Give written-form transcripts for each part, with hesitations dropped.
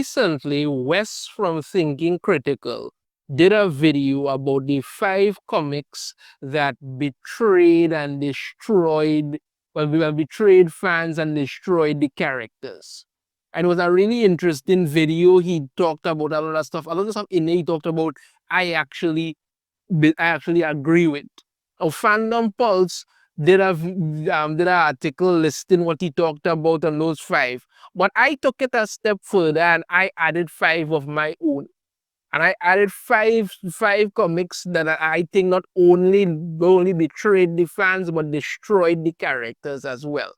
recently, Wes from Thinking Critical did a video about the 5 comics that betrayed and destroyed, betrayed fans and destroyed the characters. And it was a really interesting video. He talked about a lot of stuff. A lot of stuff in it he talked about, I actually, I actually agree with. Fandom Pulse did an article listing what he talked about on those 5. But I took it a step further and I added 5 of my own. And I added five comics that I think not only betrayed the fans but destroyed the characters as well.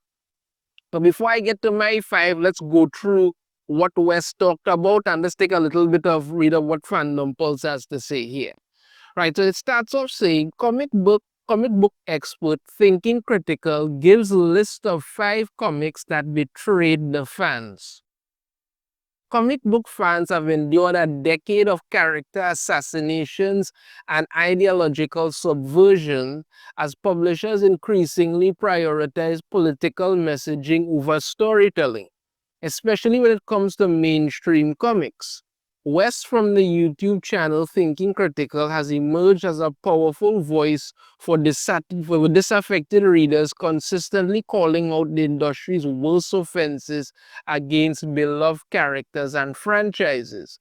But before I get to my 5, let's go through what Wes talked about and let's take a little bit of read of what Fandom Pulse has to say here. Right, so it starts off saying comic book expert Thinking Critical gives a list of 5 comics that betrayed the fans. Comic book fans have endured a decade of character assassinations and ideological subversion as publishers increasingly prioritize political messaging over storytelling, especially when it comes to mainstream comics. Wes from the YouTube channel Thinking Critical has emerged as a powerful voice for disaffected readers, consistently calling out the industry's worst offenses against beloved characters and franchises.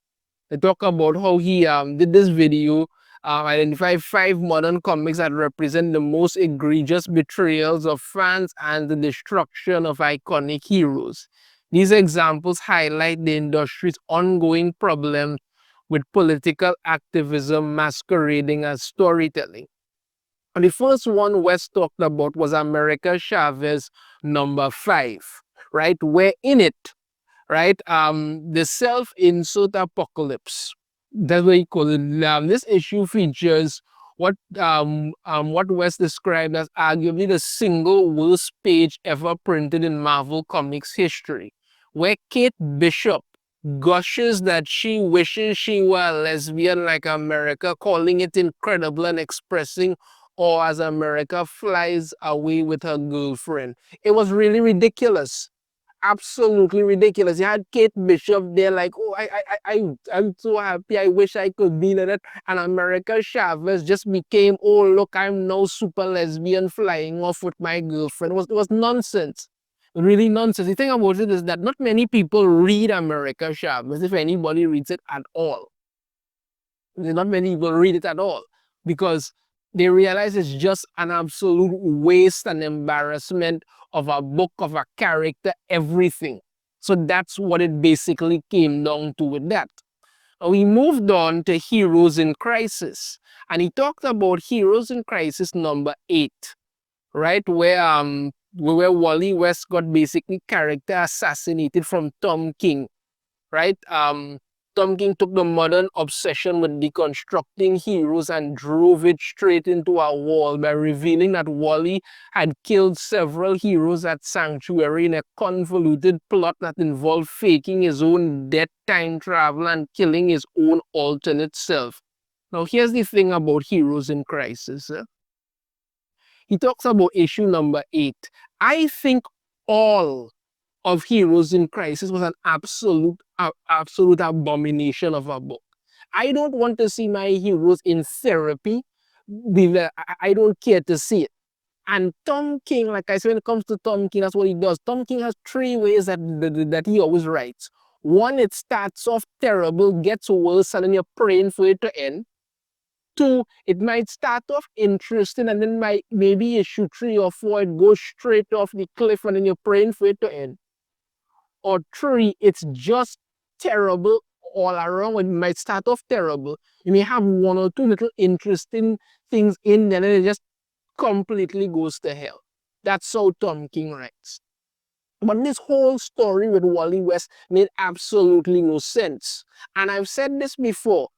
They talk about how he did this video, identify 5 modern comics that represent the most egregious betrayals of fans and the destruction of iconic heroes. These examples highlight the industry's ongoing problem with political activism masquerading as storytelling. And the first one West talked about was America Chavez #5, right? Where in it, right, the self-insert apocalypse, that's what he called it. This issue features what West described as arguably the single worst page ever printed in Marvel Comics history, where Kate Bishop gushes that she wishes she were a lesbian like America, calling it incredible and expressing or as America flies away with her girlfriend. It was really ridiculous. Absolutely ridiculous. You had Kate Bishop there like, oh, I'm so happy. I wish I could be like that. And America Chavez just became, oh, look, I'm now super lesbian flying off with my girlfriend. It was nonsense. Really nonsense. The thing about it is that not many people read America Chavez, if anybody reads it at all. Not many people read it at all because they realize it's just an absolute waste and embarrassment of a book, of a character, everything. So that's what it basically came down to with that. We moved on to Heroes in Crisis, and he talked about Heroes in Crisis #8, right, where Wally West got basically character assassinated from Tom King, right? Tom King took the modern obsession with deconstructing heroes and drove it straight into a wall by revealing that Wally had killed several heroes at Sanctuary in a convoluted plot that involved faking his own death, time travel, and killing his own alternate self. Now, here's the thing about Heroes in Crisis. He talks about issue #8. I think all of Heroes in Crisis was an absolute abomination of a book. I don't want to see my heroes in therapy. I don't care to see it. And Tom King, like I said, when it comes to Tom King, that's what he does. Tom King has 3 ways that he always writes. One, it starts off terrible, gets worse, and then you're praying for it to end. 2, it might start off interesting, and then maybe issue 3 or 4, it goes straight off the cliff, and then you're praying for it to end. Or 3, it's just terrible all around. It might start off terrible. You may have 1 or 2 little interesting things in there, and it just completely goes to hell. That's how Tom King writes. But this whole story with Wally West made absolutely no sense. And I've said this before.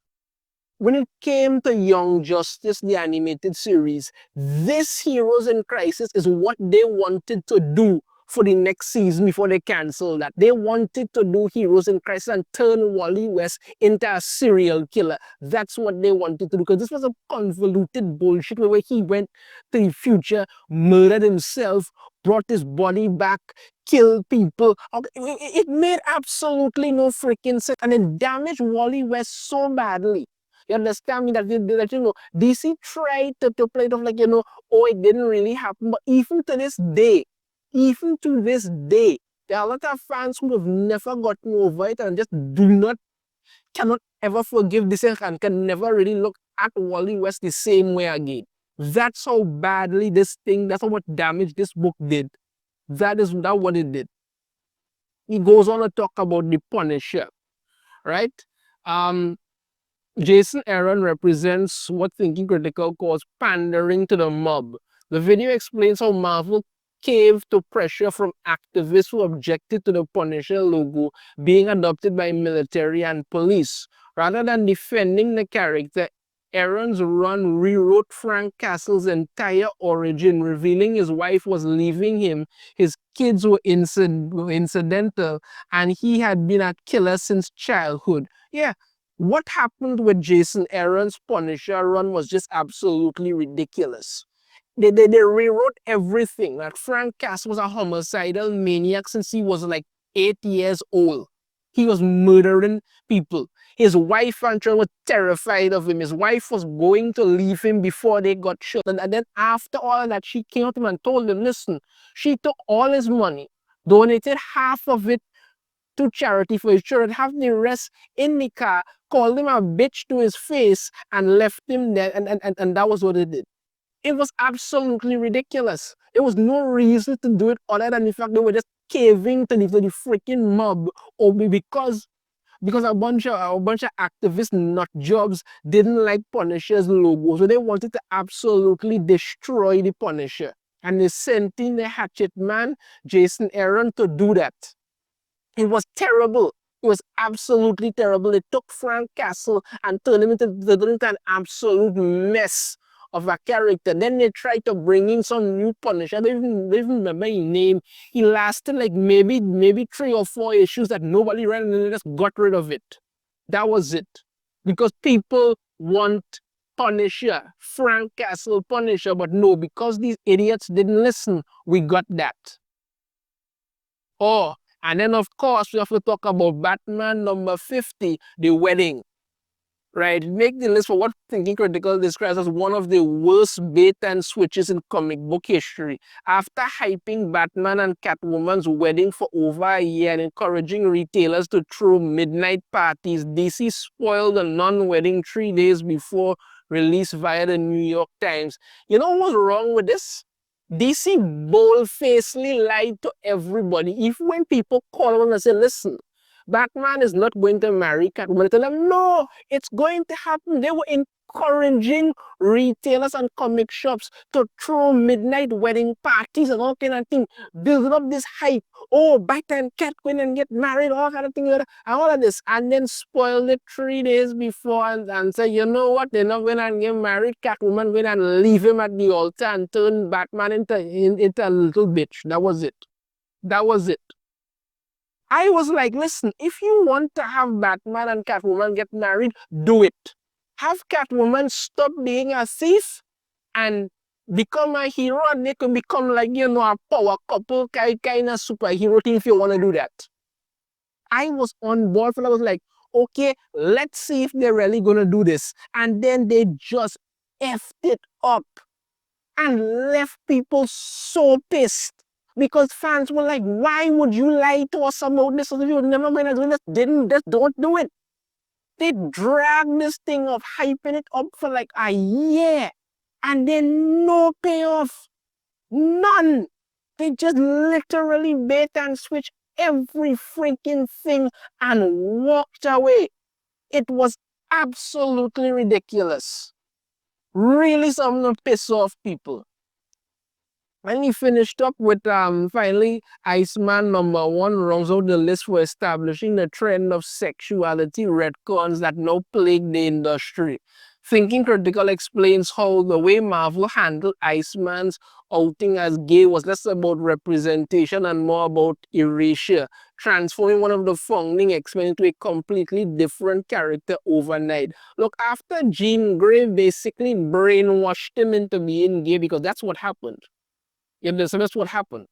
When it came to Young Justice, the animated series, this Heroes in Crisis is what they wanted to do for the next season before they canceled that. They wanted to do Heroes in Crisis and turn Wally West into a serial killer. That's what they wanted to do, because this was a convoluted bullshit where he went to the future, murdered himself, brought his body back, killed people. It made absolutely no freaking sense. And it damaged Wally West so badly. You understand me that DC tried to play it off like, oh, it didn't really happen. But even to this day, there are a lot of fans who have never gotten over it and just cannot ever forgive this and can never really look at Wally West the same way again. That's how badly that's how much damage this book did. That what it did. He goes on to talk about the Punisher, right? Um, Jason Aaron represents what Thinking Critical calls pandering to the mob. The video explains how Marvel caved to pressure from activists who objected to the Punisher logo being adopted by military and police. Rather than defending the character, Aaron's run rewrote Frank Castle's entire origin, revealing his wife was leaving him, his kids were incidental, and he had been a killer since childhood. Yeah, what happened with Jason Aaron's Punisher run was just absolutely ridiculous. They rewrote everything. Like Frank Castle was a homicidal maniac since he was like 8 years old. He was murdering people. His wife and children were terrified of him. His wife was going to leave him before they got shot. And then after all of that, she came up to him and told him, listen, she took all his money, donated half of it to charity for his children, have the rest in the car, called him a bitch to his face, and left him there. And that was what they did. It was absolutely ridiculous. There was no reason to do it other than the fact they were just caving to the freaking mob, or because a bunch of activists, nut jobs, didn't like Punisher's logo, so they wanted to absolutely destroy the Punisher. And they sent in the hatchet man, Jason Aaron, to do that. It was terrible. It was absolutely terrible. They took Frank Castle and turned him into an absolute mess of a character. Then they tried to bring in some new Punisher. I don't even remember his name. He lasted like maybe 3 or 4 issues that nobody read, and then they just got rid of it. That was it. Because people want Punisher, Frank Castle Punisher, but no, because these idiots didn't listen, we got that. Oh, and then of course we have to talk about Batman number 50, The Wedding. Right, make the list for what Thinking Critical describes as one of the worst bait and switches in comic book history. After hyping Batman and Catwoman's wedding for over a year and encouraging retailers to throw midnight parties, DC spoiled the non-wedding 3 days before release via the New York Times. You know what's wrong with this? DC bold-facedly lied to everybody. Even when people call on and say, listen, Batman is not going to marry Catwoman, tell them, no, it's going to happen. They were encouraging retailers and comic shops to throw midnight wedding parties and all kind of things, building up this hype. Oh, Bat and Cat going and get married, all kind of things, and all of this. And then spoil it 3 days before and say, you know what, they're not going to get married. Catwoman going and leave him at the altar and turn Batman into a little bitch. That was it. That was it. I was like, listen, if you want to have Batman and Catwoman get married, do it. Have Catwoman stop being a thief and become a hero, and they can become like, a power couple kind of superhero thing if you want to do that. I was on board for I was like, okay, let's see if they're really going to do this. And then they just effed it up and left people so pissed. Because fans were like, why would you lie to us about this? If you never going to do this, just don't do it. They dragged this thing of hyping it up for like a year. And then no payoff. None. They just literally bait and switch every freaking thing and walked away. It was absolutely ridiculous. Really something to piss off people. And he finished up with finally Iceman number 1 rounds out the list for establishing the trend of sexuality retcons that now plague the industry. Thinking Critical explains how the way Marvel handled Iceman's outing as gay was less about representation and more about erasure, transforming one of the founding X-Men into a completely different character overnight. Look, after Jean Grey basically brainwashed him into being gay, because that's what happened. So that's what happened.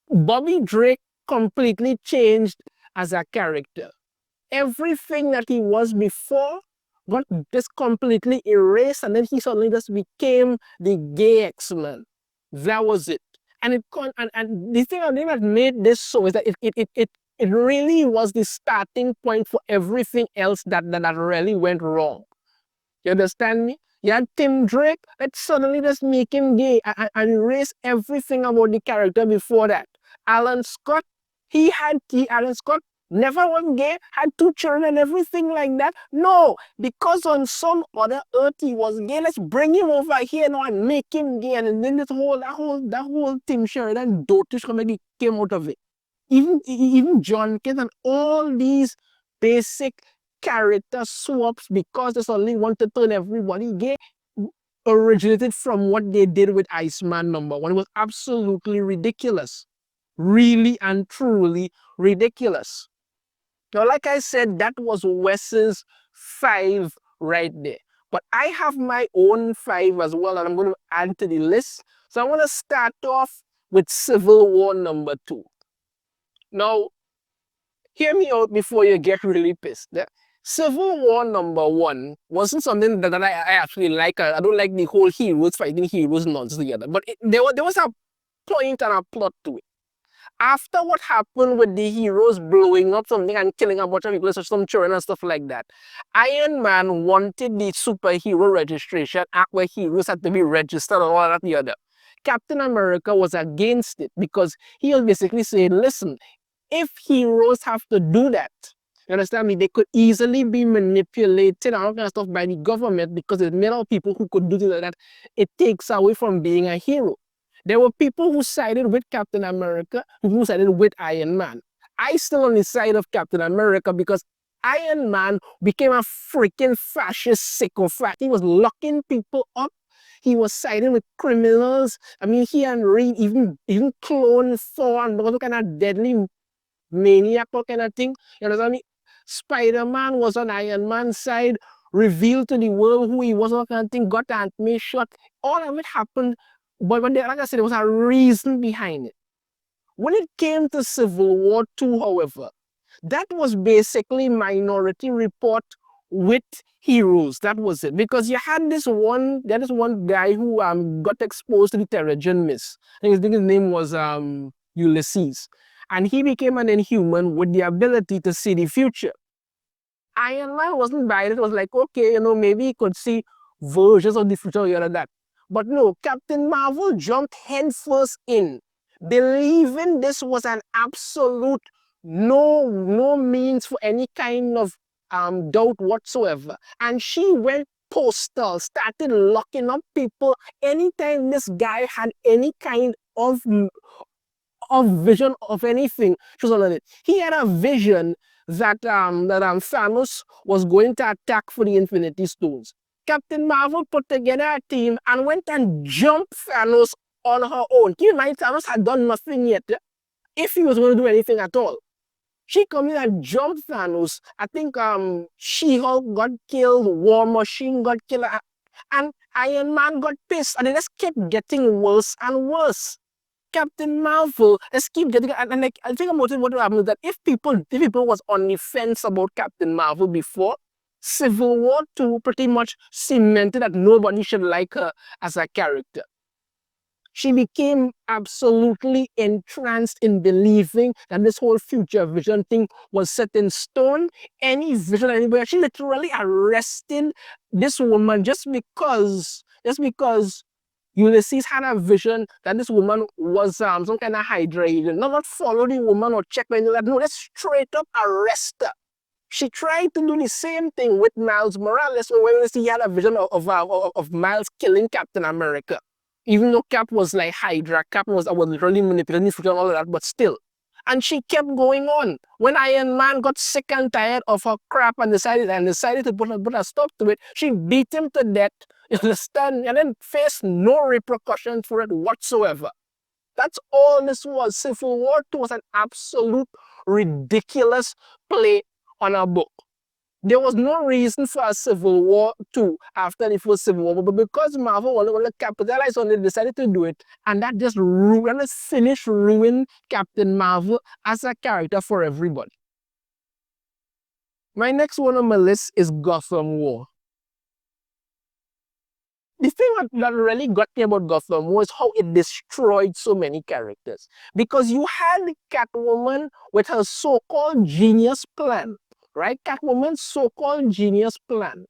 Bobby Drake completely changed as a character. Everything that he was before got just completely erased, and then he suddenly just became the gay X-Men. That was it. And the thing that made this so is that it really was the starting point for everything else that really went wrong. You understand me? You had Tim Drake, let's suddenly just make him gay and erase everything about the character before that. Alan Scott, Alan Scott never was gay, had two children and everything like that. No, because on some other earth he was gay. Let's bring him over here now and make him gay. And then that whole Tim Sheridan dotish comedy came out of it. Even John Kent and all these basic character swaps because they suddenly want to turn everybody gay originated from what they did with Iceman #1. It was absolutely ridiculous. Really and truly ridiculous. Now, like I said, that was Wes's 5 right there. But I have my own 5 as well, and I'm going to add to the list. So I want to start off with Civil War #2. Now, hear me out before you get really pissed. The Civil War #1 wasn't something that I actually like. I don't like the whole heroes fighting heroes nonsense together. But there was a point and a plot to it. After what happened with the heroes blowing up something and killing a bunch of people, such some children and stuff like that, Iron Man wanted the superhero registration act where heroes had to be registered and all that and the other. Captain America was against it because he was basically saying, listen, if heroes have to do that, you understand me, they could easily be manipulated and all kind of stuff by the government because there's many people who could do things like that. It takes away from being a hero. There were people who sided with Captain America, who sided with Iron Man. I still on the side of Captain America because Iron Man became a freaking fascist sycophant. He was locking people up. He was siding with criminals. I mean, he and Reed even cloned Thor and all kind of deadly maniac kind of thing. You understand me? Spider-Man was on Iron Man's side, revealed to the world who he was, all kind of thing, got Aunt May shot. All of it happened, but like I said, there was a reason behind it. When it came to Civil War 2, however, that was basically Minority Report with heroes. That was it. Because you had this one guy who got exposed to the Terrigen Mist. I think his name was Ulysses. And he became an inhuman with the ability to see the future. Iron Man wasn't buying it. It was like, okay, maybe he could see versions of the future or that. But no, Captain Marvel jumped headfirst in, believing this was an absolute no means for any kind of doubt whatsoever. And she went postal, started locking up people anytime this guy had any kind of vision of anything. She was on it. He had a vision that Thanos was going to attack for the Infinity Stones. Captain Marvel put together a team and went and jumped Thanos on her own. Keep in mind, Thanos had done nothing yet, if he was going to do anything at all. She come in and jumped Thanos. I think She-Hulk got killed, War Machine got killed, and Iron Man got pissed, and it just kept getting worse and worse. Captain Marvel, let's keep getting, and like, I think about it, what happened is that if people was on the fence about Captain Marvel before, Civil War 2 pretty much cemented that nobody should like her as a character. She became absolutely entranced in believing that this whole future vision thing was set in stone. Any vision anybody, she literally arrested this woman just because Ulysses had a vision that this woman was some kind of Hydra agent. Not follow the woman or check anything like that. No, let's straight up arrest her. She tried to do the same thing with Miles Morales when he had a vision of Miles killing Captain America. Even though Cap was like Hydra, Cap was literally manipulating his future and all of that, but still. And she kept going on. When Iron Man got sick and tired of her crap and decided to put a stop to it, she beat him to death, you understand, and then faced no repercussions for it whatsoever. That's all this was. Civil War 2 was an absolute ridiculous play on a book. There was no reason for a Civil War 2 after the first Civil War, but because Marvel wanted to capitalize on it, decided to do it, and that just ruined, finished, ruined Captain Marvel as a character for everybody. My next one on my list is Gotham War. The thing that really got me about Gotham was how it destroyed so many characters. Because you had Catwoman with her so-called genius plan, right? Catwoman's so-called genius plan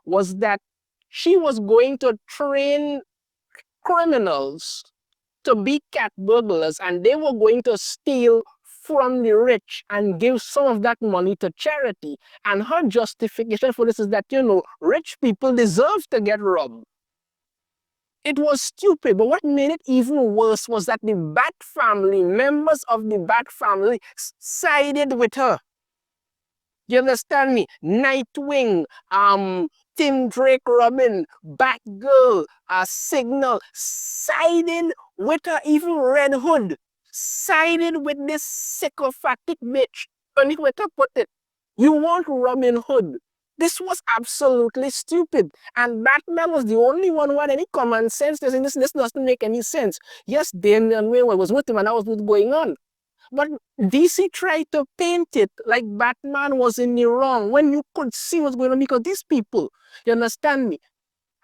was that she was going to train criminals to be cat burglars, and they were going to steal from the rich and give some of that money to charity. And her justification for this is that, rich people deserve to get robbed. It was stupid, but what made it even worse was that the Bat family, members of the Bat family, sided with her. You understand me? Nightwing, Tim Drake Robin, Batgirl, Signal, sided with her, even Red Hood, sided with this sycophantic bitch. Funny way to put it. You want Robin Hood. This was absolutely stupid. And Batman was the only one who had any common sense. This doesn't make any sense. Yes, Damian Wayne was with him and that was what's going on. But DC tried to paint it like Batman was in the wrong when you could see what's going on, because these people, you understand me,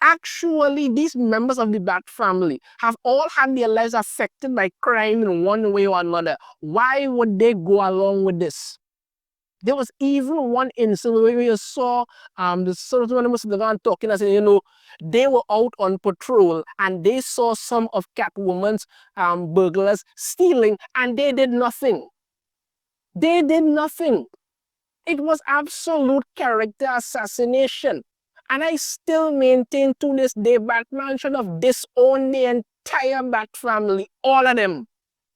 actually these members of the Bat family have all had their lives affected by crime in one way or another. Why would they go along with this? There was even one incident where you saw the sort of the man talking and saying, they were out on patrol and they saw some of Catwoman's burglars stealing and they did nothing. They did nothing. It was absolute character assassination. And I still maintain to this day, Batman should have disowned the entire Bat family, all of them.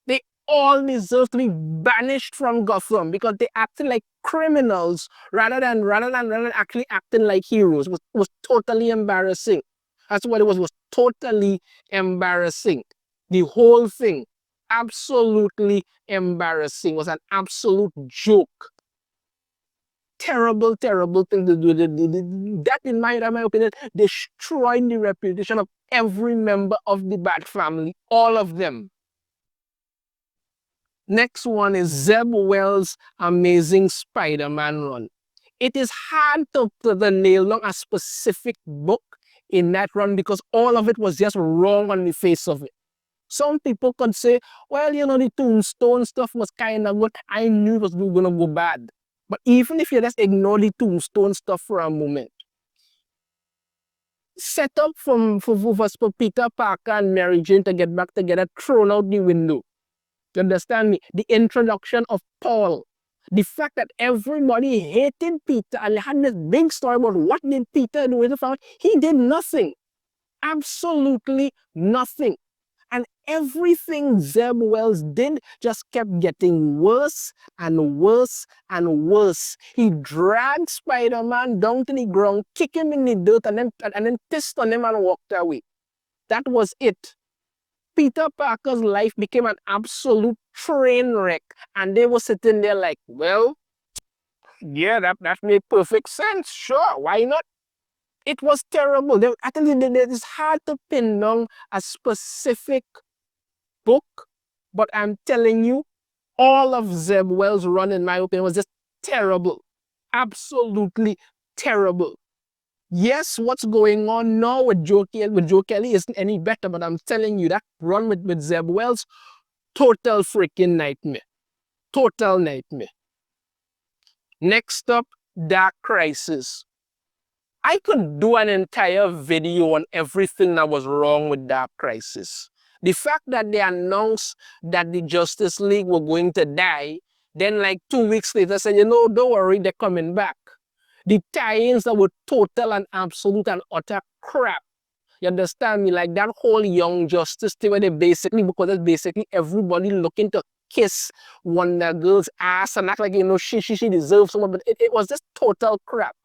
They all deserve to be banished from Gotham because they acted like criminals rather than actually acting like heroes. It was totally embarrassing. That's what it was totally embarrassing. The whole thing, absolutely embarrassing. It was an absolute joke. Terrible, terrible thing to do. That, in my opinion, destroyed the reputation of every member of the Bat family, all of them. Next one is Zeb Wells' Amazing Spider-Man run. It is hard to put the nail on a specific book in that run because all of it was just wrong on the face of it. Some people could say, well, the Tombstone stuff was kind of good. I knew it was going to go bad. But even if you just ignore the Tombstone stuff for a moment, set up for Peter Parker and Mary Jane to get back together, thrown out the window. You understand me? The introduction of Paul. The fact that everybody hated Peter and had this big story about what did Peter do with the family. He did nothing. Absolutely nothing. And everything Zeb Wells did just kept getting worse and worse and worse. He dragged Spider-Man down to the ground, kicked him in the dirt, and then pissed on him and walked away. That was it. Peter Parker's life became an absolute train wreck. And they were sitting there like, well, yeah, that made perfect sense. Sure, why not? It was terrible. I think it's hard to pin down a specific book, but I'm telling you, all of Zeb Wells' run, in my opinion, was just terrible. Absolutely terrible. Yes, what's going on now with Joe Kelly isn't any better, but I'm telling you, that run with Zeb Wells, total freaking nightmare. Total nightmare. Next up, Dark Crisis. I could do an entire video on everything that was wrong with Dark Crisis. The fact that they announced that the Justice League were going to die, then like 2 weeks later said, don't worry, they're coming back. The tie-ins that were total and absolute and utter crap. You understand me? Like that whole Young Justice thing where because it's basically everybody looking to kiss Wonder Girl's ass and act like, she deserves someone, but it was just total crap.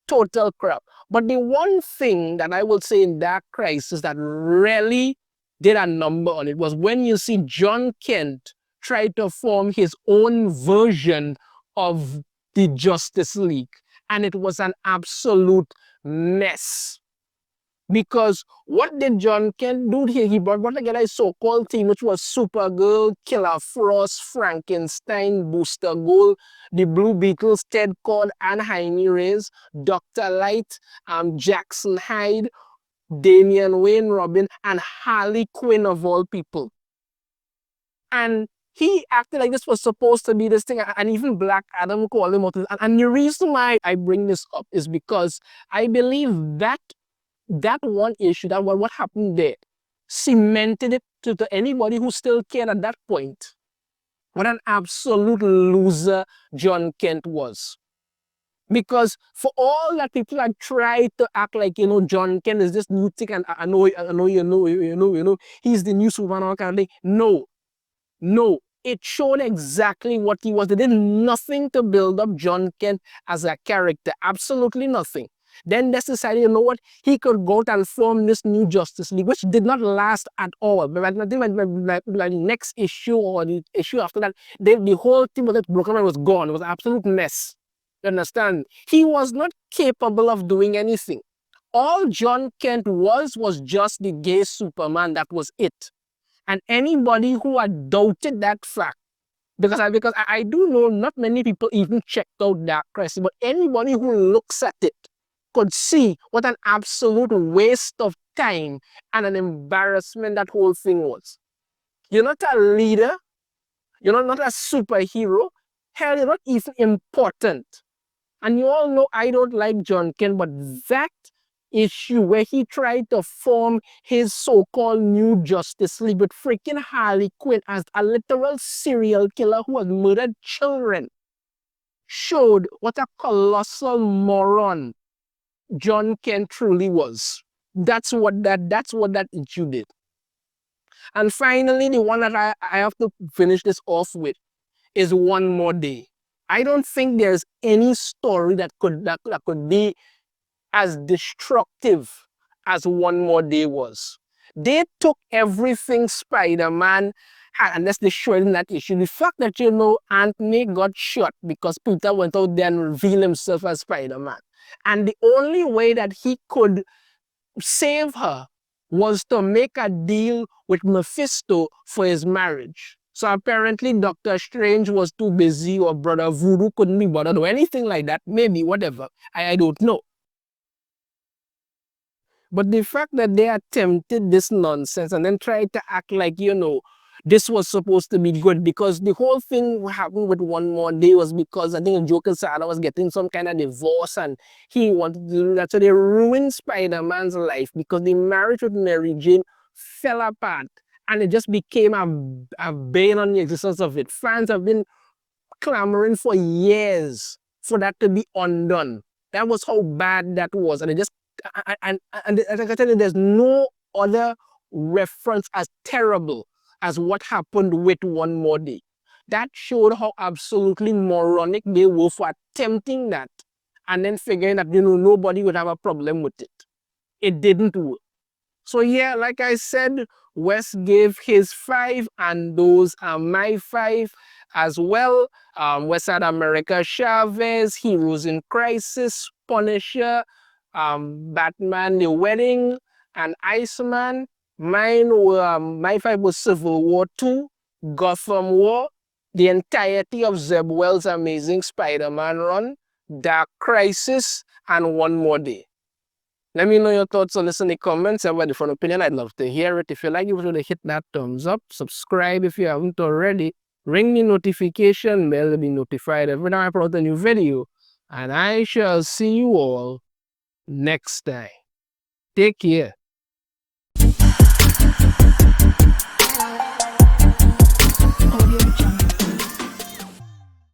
Total crap. But the one thing that I will say in Dark Crisis that really did a number on it was when you see John Kent try to form his own version of the Justice League. And it was an absolute mess. Because what did John Kent do here? He brought together a so-called team, which was Supergirl, Killer Frost, Frankenstein, Booster Gold, the Blue Beetles, Ted Cord, and Jaime Reyes, Dr. Light, Jackson Hyde, Damian Wayne Robin, and Harley Quinn of all people. And he acted like this was supposed to be this thing, and even Black Adam called him out. And the reason why I bring this up is because I believe that one issue, that what happened there, cemented it to anybody who still cared at that point. What an absolute loser John Kent was. Because for all that people had tried to act like, John Kent is this new thing, and I know, he's the new Superman, all kind of thing. No, it showed exactly what he was. They did nothing to build up John Kent as a character. Absolutely nothing. Then they decided, you know what, he could go out and form this new Justice League, which did not last at all. But I think the next issue or the issue after that, the whole thing was broken and was gone. It was an absolute mess. You understand? He was not capable of doing anything. All John Kent was just the gay Superman. That was it. And anybody who had doubted that fact, because I do know not many people even checked out Dark Crisis, but anybody who looks at it could see what an absolute waste of time and an embarrassment that whole thing was. You're not a leader. You're not a superhero. Hell, you're not even important. And you all know I don't like John Kent, but that issue where he tried to form his so-called new Justice League with freaking Harley Quinn as a literal serial killer who has murdered children showed what a colossal moron John Kent truly was. That's what that issue did. And finally, the one that I have to finish this off with is One More Day. I don't think there's any story that could be as destructive as One More Day was. They took everything Spider-Man had, and that's the short in that issue. The fact that, Aunt May got shot because Peter went out there and revealed himself as Spider-Man. And the only way that he could save her was to make a deal with Mephisto for his marriage. So apparently Doctor Strange was too busy, or Brother Voodoo couldn't be bothered, or anything like that. Maybe, whatever. I don't know. But the fact that they attempted this nonsense and then tried to act like, this was supposed to be good, because the whole thing happened with One More Day was because I think Joker's father was getting some kind of divorce and he wanted to do that. So they ruined Spider-Man's life because the marriage with Mary Jane fell apart and it just became a bane on the existence of it. Fans have been clamoring for years for that to be undone. That was how bad that was. And it just, and as I can tell you, there's no other reference as terrible as what happened with One More Day. That showed how absolutely moronic they were for attempting that and then figuring that, nobody would have a problem with it. It didn't work. So yeah, like I said, Wes gave his 5 and those are my 5 as well. West Side America Chavez, Heroes in Crisis, Punisher, Batman The Wedding, and Iceman. My 5 was Civil War 2, Gotham War, the entirety of Zeb Wells' Amazing Spider-Man run, Dark Crisis, and One More Day. Let me know your thoughts on this in the comments. Have a different opinion. I'd love to hear it. If you like it, be sure to hit that thumbs up. Subscribe if you haven't already. Ring the notification bell to be notified every time I put out a new video. And I shall see you all next time. Take care.